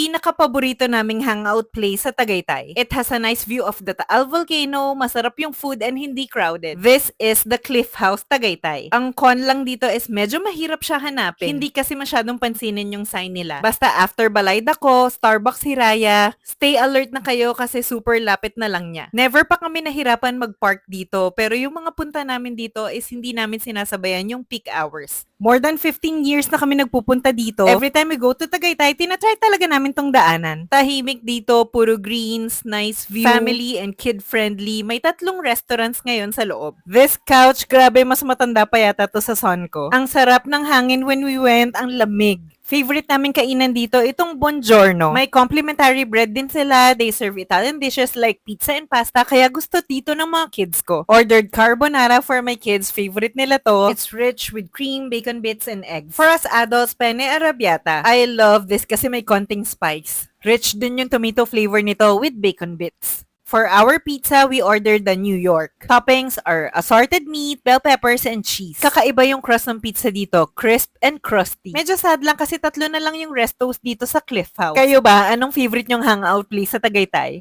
pinaka-paborito naming hangout place sa Tagaytay. It has a nice view of the Taal Volcano, masarap yung food and hindi crowded. This is the Cliff House Tagaytay. Ang con lang dito is medyo mahirap siya hanapin. Hindi kasi masyadong pansinin yung sign nila. Basta after Balay Dako, Starbucks Hiraya, stay alert na kayo kasi super lapit na lang niya. Never pa kami nahirapan mag-park dito, pero yung mga punta namin dito is hindi namin sinasabayan yung peak hours. More than 15 years na kami nagpupunta dito. Every time we go to Tagaytay, tinatry talaga namin tong daanan. Tahimik dito, puro greens, nice view, family and kid-friendly. May 3 restaurants ngayon sa loob. This couch, grabe, mas matanda pa yata to sa son ko. Ang sarap ng hangin when we went, ang lamig. Favorite namin kainan dito, itong Buongiorno. May complimentary bread din sila. They serve Italian dishes like pizza and pasta, kaya gusto dito ng mga kids ko. Ordered carbonara for my kids. Favorite nila to. It's rich with cream, bacon bits, and eggs. For us adults, penne arrabbiata. I love this kasi may konting spice. Rich din yung tomato flavor nito with bacon bits. For our pizza, we ordered the New York. Toppings are assorted meat, bell peppers, and cheese. Kakaiba yung crust ng pizza dito, crisp and crusty. Medyo sad lang kasi 3 na lang yung restos dito sa Cliff House. Kayo ba, anong favorite nyong hangout place sa Tagaytay?